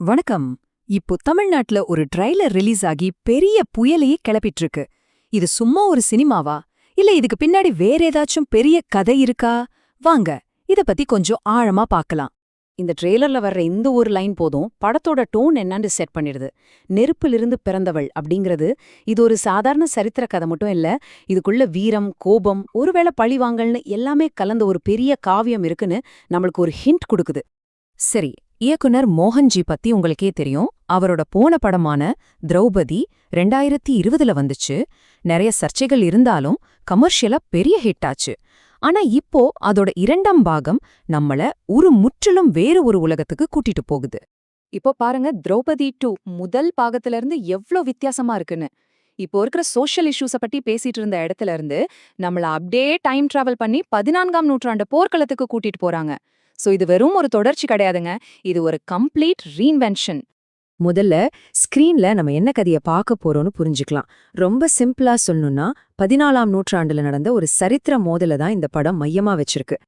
வணக்கம். இப்போ தமிழ்நாட்டுல ஒரு ட்ரைலர் ரிலீஸ் ஆகி பெரிய புயலையே கிளப்பிட்டு இருக்கு. இது சும்மா ஒரு சினிமாவா? இல்ல இதுக்கு பின்னாடி வேற ஏதாச்சும் பெரிய கதை இருக்கா? வாங்க, இத பத்தி கொஞ்சம் ஆழமா பார்க்கலாம். இந்த ட்ரெய்லர்ல வர்ற இந்த ஒரு லைன் போதும் படத்தோட டோன் என்னன்னு செட் பண்ணிடுது. நெருப்பிலிருந்து பிறந்தவள் அப்படிங்கிறது இது ஒரு சாதாரண சரித்திர கதை மட்டும் இல்ல. இதுக்குள்ள வீரம், கோபம், ஒருவேளை பழிவாங்கல்னு எல்லாமே கலந்த ஒரு பெரிய காவியம் இருக்குன்னு நம்மளுக்கு ஒரு ஹிண்ட் கொடுக்குது. சரி, இயக்குனர் மோகன்ஜி பத்தி உங்களுக்கே தெரியும். அவரோட போன படமான திரௌபதி 2020ல வந்துச்சு. நிறைய சர்ச்சைகள் இருந்தாலும் கமர்ஷியலா பெரிய ஹிட் ஆச்சு. ஆனா இப்போ அதோட இரண்டாம் பாகம் நம்மள ஒரு முற்றிலும் வேறு ஒரு உலகத்துக்கு கூட்டிட்டு போகுது. இப்போ பாருங்க, திரௌபதி 2 முதல் பாகத்துல இருந்து எவ்ளோ வித்தியாசமா இருக்குன்னு. இப்போ இருக்கிற சோஷியல் இஷ்யூஸ பத்தி பேசிட்டு இருந்த இடத்துல இருந்து நம்மள அப்படியே டைம் டிராவல் பண்ணி 14ஆம் நூற்றாண்டு போர்க்களத்துக்கு கூட்டிட்டு போறாங்க. சோ இது வெறும் ஒரு தொடர்ச்சி கிடையாதுங்க, இது ஒரு கம்ப்ளீட் ரீஇன்வென்ஷன். முதல்ல ஸ்கிரீன்ல நம்ம என்ன கதைய பார்க்க போறோம்னு புரிஞ்சுக்கலாம். ரொம்ப சிம்பிளா சொல்லணும்னா 14ஆம் நூற்றாண்டுல நடந்த ஒரு சரித்திர மோதல தான் இந்த படம் மையமா வச்சிருக்கு.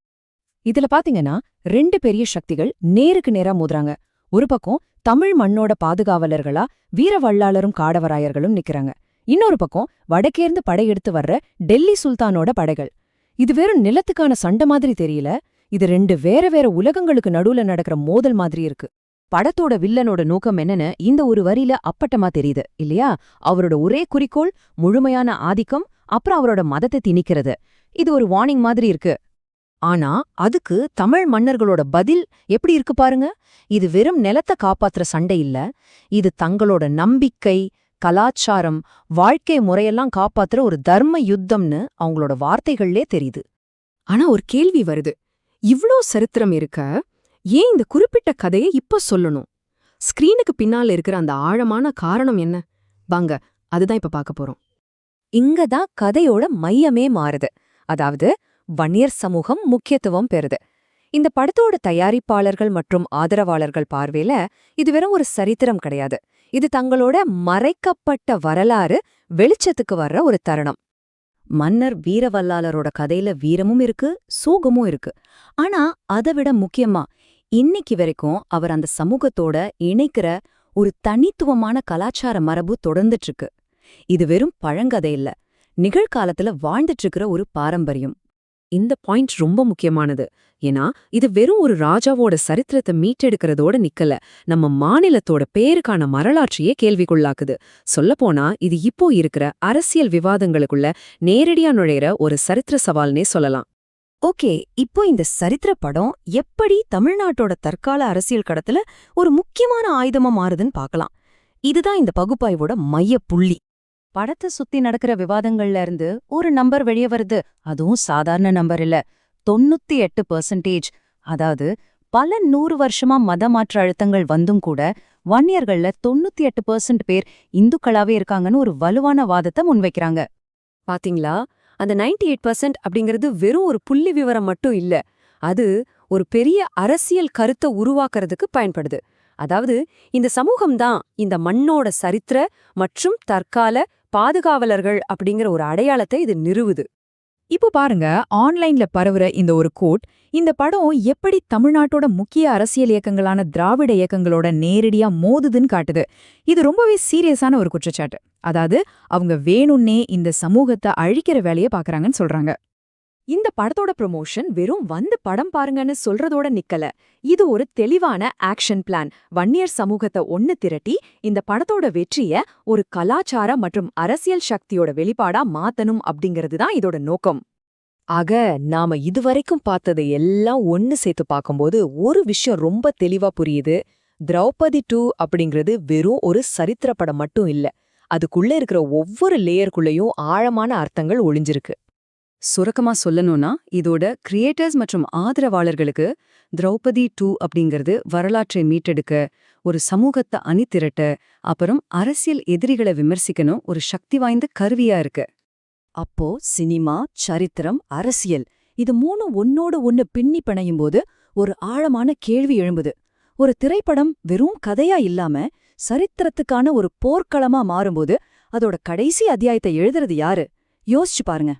இதுல பாத்தீங்கன்னா 2 பெரிய சக்திகள் நேருக்கு நேரா மோதுறாங்க. ஒரு பக்கம் தமிழ் மண்ணோட பாதுகாவலர்களா வீரவல்லாளரும் காடவராயர்களும் நிக்கிறாங்க. இன்னொரு பக்கம் வடக்கேர்ந்து படையெடுத்து வர்ற டெல்லி சுல்தானோட படைகள். இது வெறும் நிலத்துக்கான சண்டை மாதிரி தெரியல, இது 2 வேற வேற உலகங்களுக்கு நடுவுல நடக்கிற மோதல் மாதிரி இருக்கு. படத்தோட வில்லனோட நோக்கம் என்னன்னு இந்த ஒரு வரியில அப்பட்டமா தெரியுது இல்லையா? அவரோட ஒரே குறிக்கோள் முழுமையான ஆதிக்கம், அப்புறம் அவரோட மதத்தை திணிக்கிறது. இது ஒரு வார்னிங் மாதிரி இருக்கு. ஆனா அதுக்கு தமிழ் மன்னர்களோட பதில் எப்படி இருக்கு பாருங்க. இது வெறும் நிலத்தை காப்பாத்துற சண்டை இல்ல, இது தங்களோட நம்பிக்கை, கலாச்சாரம், வாழ்க்கை முறையெல்லாம் காப்பாத்துற ஒரு தர்ம யுத்தம்னு அவங்களோட வார்த்தைகள்லே தெரியுது. ஆனா ஒரு கேள்வி வருது, இவ்ளோ சரித்திரம் இருக்க ஏன் இந்த குறிப்பிட்ட கதையை இப்ப சொல்லணும்? ஸ்கிரீனுக்கு பின்னால இருக்கிற அந்த ஆழமான காரணம் என்ன? வாங்க, அதுதான் இப்ப பார்க்க போறோம். இங்கதான் கதையோட மையமே மாறுது. அதாவது வன்னியர் சமூகம் முக்கியத்துவம் பெறுது. இந்த படத்தோட தயாரிப்பாளர்கள் மற்றும் ஆதரவாளர்கள் பார்வையில இது வெறும் ஒரு சரித்திரம் கிடையாது. இது தங்களோட மறைக்கப்பட்ட வரலாறு வெளிச்சத்துக்கு வர்ற ஒரு தருணம். மன்னர் வீரவல்லாளரோட கதையில வீரமும் இருக்கு, சோகமும் இருக்கு. ஆனா அதை விட முக்கியமா இன்னைக்கு வரைக்கும் அவர் அந்த சமூகத்தோட இணைக்கிற ஒரு தனித்துவமான கலாச்சார மரபு தொடர்ந்துட்டு இருக்கு. இது வெறும் பழங்கதை இல்ல, நிகழ்காலத்துல வாழ்ந்துட்டு இருக்கிற ஒரு பாரம்பரியம். இந்த பாயிண்ட் ரொம்ப முக்கியமானது. ஏன்னா இது வெறும் ஒரு ராஜாவோட சரித்திரத்தை மீட்டெடுக்கிறதோட நிக்கல, நம்ம மாநிலத்தோட பேருக்கான வரலாற்றையே கேள்விக்குள்ளாக்குது. சொல்லப்போனா இது இப்போ இருக்கிற அரசியல் விவாதங்களுக்குள்ள நேரடியா நுழையிற ஒரு சரித்திர சவால்னே சொல்லலாம். ஓகே, இப்போ இந்த சரித்திர படம் எப்படி தமிழ்நாட்டோட தற்கால அரசியல் கடத்துல ஒரு முக்கியமான ஆயுதமா மாறுதுன்னு பார்க்கலாம். இதுதான் இந்த பகுப்பாய்வோட மைய புள்ளி. படத்தை சுத்தி நடக்கிற விவாதங்கள்ல இருந்து ஒரு நம்பர் வெளியே வருது. அதுவும் சாதாரண நம்பர் இல்ல, 98%. அதாவது பல 100 வருஷமா மதமாற்ற அழுத்தங்கள் வந்தும் கூட வன்னியர்கள்ல 98% பேர் இந்துக்களாவே இருக்காங்கன்னு ஒரு வலுவான வாதத்தை முன்வைக்கிறாங்க. பாத்தீங்களா, அந்த 98% அப்படிங்கிறது வெறும் ஒரு புள்ளி விவரம் மட்டும் இல்ல, அது ஒரு பெரிய அரசியல் கருத்தை உருவாக்குறதுக்கு பயன்படுது. அதாவது இந்த சமூகம்தான் இந்த மண்ணோட சரித்திர மற்றும் தற்கால பாதுகாவலர்கள் அப்படிங்கிற ஒரு அடையாளத்தை இது நிறுவுது. இப்போ பாருங்க, ஆன்லைன்ல பரவுற இந்த ஒரு கோட் இந்த படம் எப்படி தமிழ்நாட்டோட முக்கிய அரசியல் இயக்கங்களான திராவிட இயக்கங்களோட நேரடியா மோதுதுன்னு காட்டுது. இது ரொம்பவே சீரியஸான ஒரு குற்றச்சாட்டு. அதாவது அவங்க வேணும்னே இந்த சமூகத்தை அழிக்கிற வேலையை பாக்குறாங்கன்னு சொல்றாங்க. இந்த படத்தோட ப்ரொமோஷன் வெறும் வந்து படம் பாருங்கன்னு சொல்றதோட நிக்கல, இது ஒரு தெளிவான ஆக்ஷன் பிளான். வன்னியர் சமூகத்தை ஒன்னு திரட்டி இந்த படத்தோட வெற்றிய ஒரு கலாச்சார மற்றும் அரசியல் சக்தியோட வெளிப்பாடா மாத்தணும் அப்படிங்கிறது தான் இதோட நோக்கம். ஆக நாம இதுவரைக்கும் பார்த்ததை எல்லாம் ஒன்னு சேர்த்து பார்க்கும்போது ஒரு விஷயம் ரொம்ப தெளிவா புரியுது. திரௌபதி 2 அப்படிங்கிறது வெறும் ஒரு சரித்திர படம் மட்டும் இல்ல, அதுக்குள்ள இருக்கிற ஒவ்வொரு லேயருக்குள்ளேயும் ஆழமான அர்த்தங்கள் ஒளிஞ்சிருக்கு. சுருக்கமா சொல்லணும்னா இதோட கிரியேட்டர்ஸ் மற்றும் ஆதரவாளர்களுக்கு திரௌபதி 2 அப்படிங்கிறது வரலாற்றை மீட்டெடுக்க, ஒரு சமூகத்தை அணிதிரட்ட, அப்புறம் அரசியல் எதிரிகளை விமர்சிக்கணும் ஒரு சக்தி வாய்ந்த கருவியா இருக்கு. அப்போ சினிமா, சரித்திரம், அரசியல் இது 3 ஒன்னோட ஒன்னு பின்னி பிணையும் போது ஒரு ஆழமான கேள்வி எழும்புது. ஒரு திரைப்படம் வெறும் கதையா இல்லாம சரித்திரத்துக்கான ஒரு போர்க்களமா மாறும்போது அதோட கடைசி அத்தியாயத்தை எழுதுறது யாரு? யோசிச்சு பாருங்க.